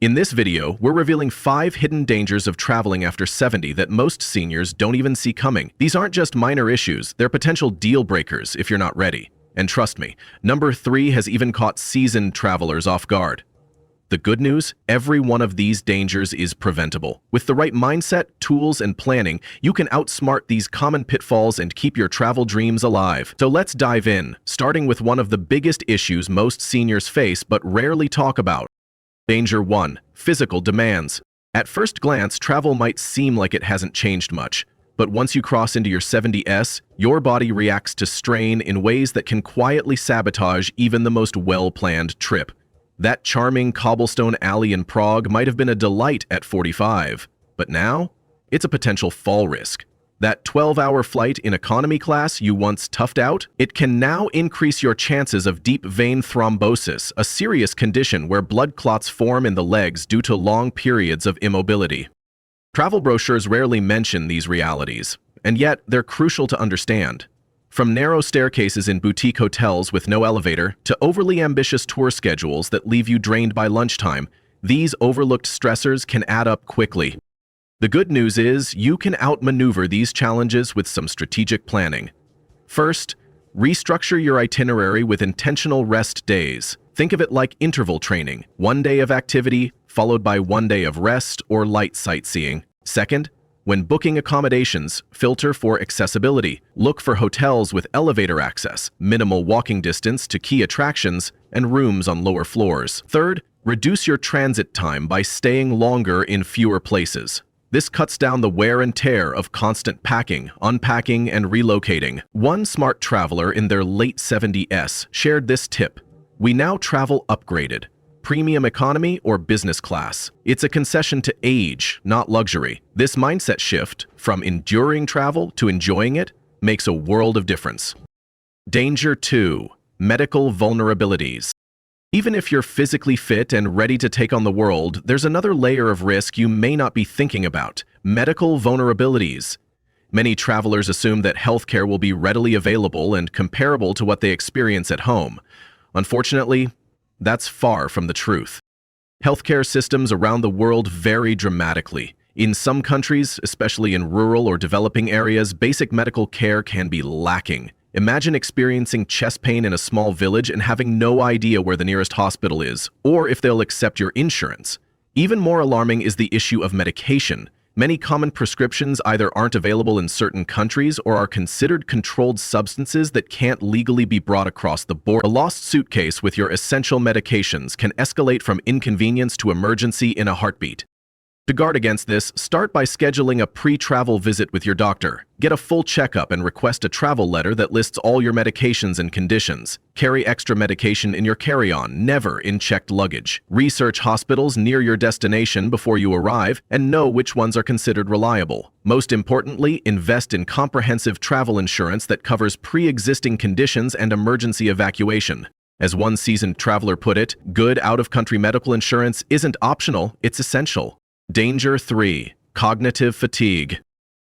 In this video, we're revealing 5 hidden dangers of traveling after 70 that most seniors don't even see coming. These aren't just minor issues, they're potential deal breakers if you're not ready. And trust me, number 3 has even caught seasoned travelers off guard. The good news, every one of these dangers is preventable. With the right mindset, tools, and planning, you can outsmart these common pitfalls and keep your travel dreams alive. So let's dive in, starting with one of the biggest issues most seniors face but rarely talk about. Danger 1. Physical demands. At first glance, travel might seem like it hasn't changed much, but once you cross into your 70s, your body reacts to strain in ways that can quietly sabotage even the most well-planned trip. That charming cobblestone alley in Prague might have been a delight at 45, but now it's a potential fall risk. That 12-hour flight in economy class you once toughed out, it can now increase your chances of deep vein thrombosis, a serious condition where blood clots form in the legs due to long periods of immobility. Travel brochures rarely mention these realities, and yet they're crucial to understand. From narrow staircases in boutique hotels with no elevator to overly ambitious tour schedules that leave you drained by lunchtime, these overlooked stressors can add up quickly. The good news is you can outmaneuver these challenges with some strategic planning. First, restructure your itinerary with intentional rest days. Think of it like interval training, 1 day of activity followed by 1 day of rest or light sightseeing. Second, when booking accommodations, filter for accessibility. Look for hotels with elevator access, minimal walking distance to key attractions, and rooms on lower floors. Third, reduce your transit time by staying longer in fewer places. This cuts down the wear and tear of constant packing, unpacking, and relocating. One smart traveler in their late 70s shared this tip: "We now travel upgraded. Premium economy or business class. It's a concession to age, not luxury." This mindset shift, from enduring travel to enjoying it, makes a world of difference. Danger 2. Medical vulnerabilities. Even if you're physically fit and ready to take on the world, there's another layer of risk you may not be thinking about: medical vulnerabilities. Many travelers assume that healthcare will be readily available and comparable to what they experience at home. Unfortunately, that's far from the truth. Healthcare systems around the world vary dramatically. In some countries, especially in rural or developing areas, basic medical care can be lacking. Imagine experiencing chest pain in a small village and having no idea where the nearest hospital is, or if they'll accept your insurance. Even more alarming is the issue of medication. Many common prescriptions either aren't available in certain countries or are considered controlled substances that can't legally be brought across the border. A lost suitcase with your essential medications can escalate from inconvenience to emergency in a heartbeat. To guard against this, start by scheduling a pre-travel visit with your doctor. Get a full checkup and request a travel letter that lists all your medications and conditions. Carry extra medication in your carry-on, never in checked luggage. Research hospitals near your destination before you arrive and know which ones are considered reliable. Most importantly, invest in comprehensive travel insurance that covers pre-existing conditions and emergency evacuation. As one seasoned traveler put it, good out-of-country medical insurance isn't optional, it's essential. Danger 3. Cognitive fatigue.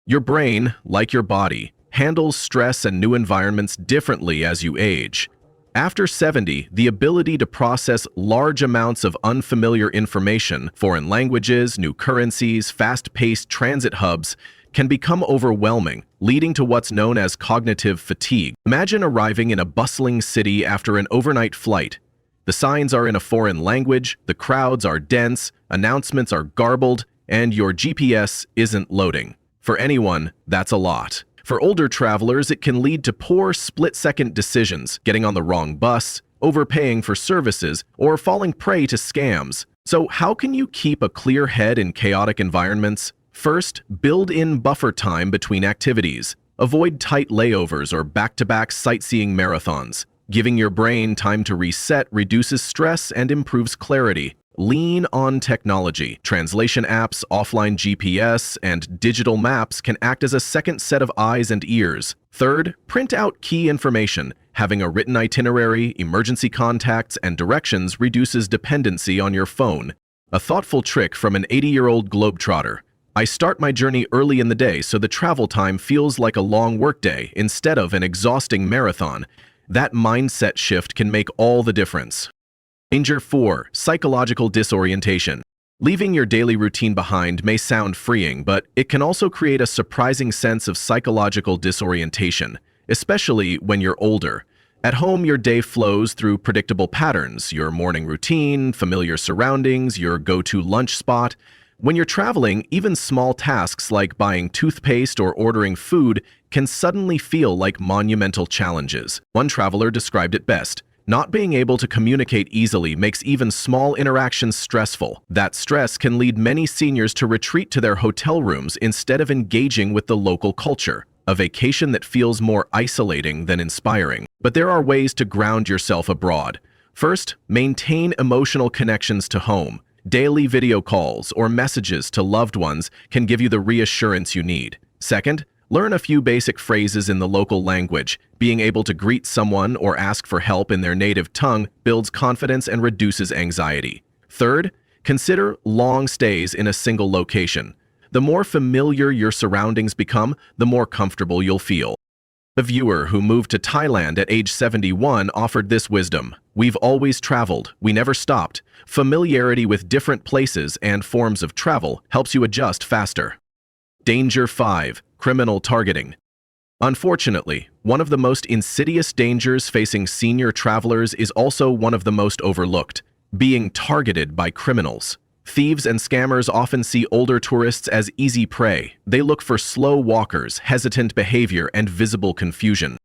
Your brain, like your body, handles stress and new environments differently as you age. After 70, the ability to process large amounts of unfamiliar information, foreign languages, new currencies, fast-paced transit hubs, can become overwhelming, leading to what's known as cognitive fatigue. Imagine arriving in a bustling city after an overnight flight. The signs are in a foreign language, the crowds are dense, announcements are garbled, and your GPS isn't loading. For anyone, that's a lot. For older travelers, it can lead to poor split-second decisions, getting on the wrong bus, overpaying for services, or falling prey to scams. So how can you keep a clear head in chaotic environments? First, build in buffer time between activities. Avoid tight layovers or back-to-back sightseeing marathons. Giving your brain time to reset reduces stress and improves clarity. Lean on technology. Translation apps, offline GPS, and digital maps can act as a second set of eyes and ears. Third, print out key information. Having a written itinerary, emergency contacts, and directions reduces dependency on your phone. A thoughtful trick from an 80-year-old globetrotter. I start my journey early in the day so the travel time feels like a long workday instead of an exhausting marathon. That mindset shift can make all the difference. Danger 4. Psychological disorientation. Leaving your daily routine behind may sound freeing, but it can also create a surprising sense of psychological disorientation, especially when you're older. At home, your day flows through predictable patterns, your morning routine, familiar surroundings, your go-to lunch spot. When you're traveling, even small tasks like buying toothpaste or ordering food can suddenly feel like monumental challenges. One traveler described it best: not being able to communicate easily makes even small interactions stressful. That stress can lead many seniors to retreat to their hotel rooms instead of engaging with the local culture, a vacation that feels more isolating than inspiring. But there are ways to ground yourself abroad. First, maintain emotional connections to home. Daily video calls or messages to loved ones can give you the reassurance you need. Second, learn a few basic phrases in the local language. Being able to greet someone or ask for help in their native tongue builds confidence and reduces anxiety. Third, consider long stays in a single location. The more familiar your surroundings become, the more comfortable you'll feel. The viewer who moved to Thailand at age 71 offered this wisdom: "We've always traveled, we never stopped. Familiarity with different places and forms of travel helps you adjust faster." Danger 5. Criminal targeting. Unfortunately, one of the most insidious dangers facing senior travelers is also one of the most overlooked: being targeted by criminals. Thieves and scammers often see older tourists as easy prey. They look for slow walkers, hesitant behavior, and visible confusion.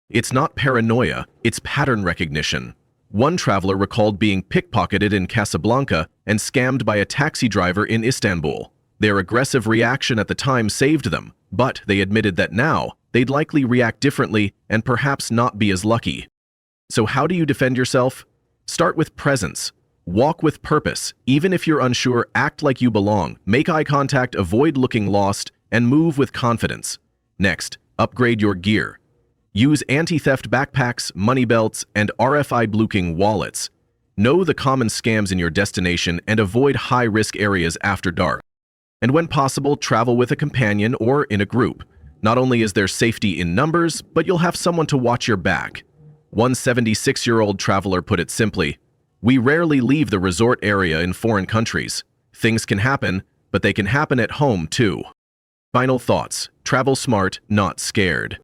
It's not paranoia, it's pattern recognition. One traveler recalled being pickpocketed in Casablanca and scammed by a taxi driver in Istanbul. Their aggressive reaction at the time saved them, but they admitted that now they'd likely react differently and perhaps not be as lucky. So how do you defend yourself? Start with presence. Walk with purpose. Even if you're unsure, act like you belong. Make eye contact, avoid looking lost, and move with confidence. Next, upgrade your gear. Use anti-theft backpacks, money belts, and RFID blueking wallets. Know the common scams in your destination and avoid high-risk areas after dark. And when possible, travel with a companion or in a group. Not only is there safety in numbers, but you'll have someone to watch your back. One 76-year-old traveler put it simply: "We rarely leave the resort area in foreign countries. Things can happen, but they can happen at home too." Final thoughts: travel smart, not scared.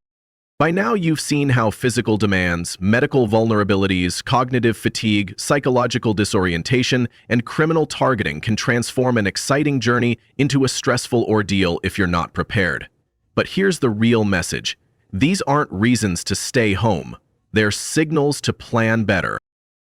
By now you've seen how physical demands, medical vulnerabilities, cognitive fatigue, psychological disorientation, and criminal targeting can transform an exciting journey into a stressful ordeal if you're not prepared. But here's the real message: these aren't reasons to stay home. They're signals to plan better.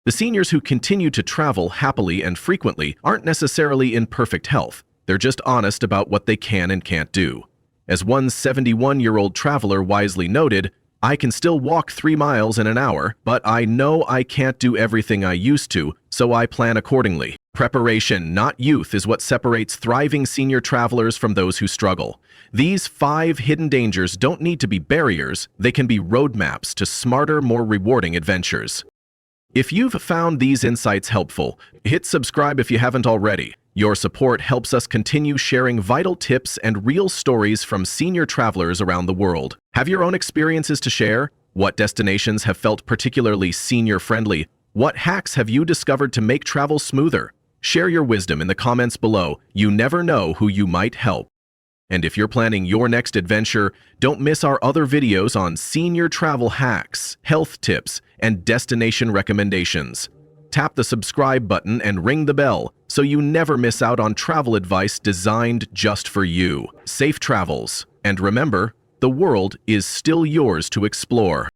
The seniors who continue to travel happily and frequently aren't necessarily in perfect health. They're just honest about what they can and can't do. As one 71-year-old traveler wisely noted, "I can still walk 3 miles in an hour, but I know I can't do everything I used to, so I plan accordingly." Preparation, not youth, is what separates thriving senior travelers from those who struggle. These 5 hidden dangers don't need to be barriers. They can be roadmaps to smarter, more rewarding adventures. If you've found these insights helpful, hit subscribe if you haven't already. Your support helps us continue sharing vital tips and real stories from senior travelers around the world. Have your own experiences to share? What destinations have felt particularly senior-friendly? What hacks have you discovered to make travel smoother? Share your wisdom in the comments below. You never know who you might help. And if you're planning your next adventure, don't miss our other videos on senior travel hacks, health tips, and destination recommendations. Tap the subscribe button and ring the bell so you never miss out on travel advice designed just for you. Safe travels, and remember, the world is still yours to explore.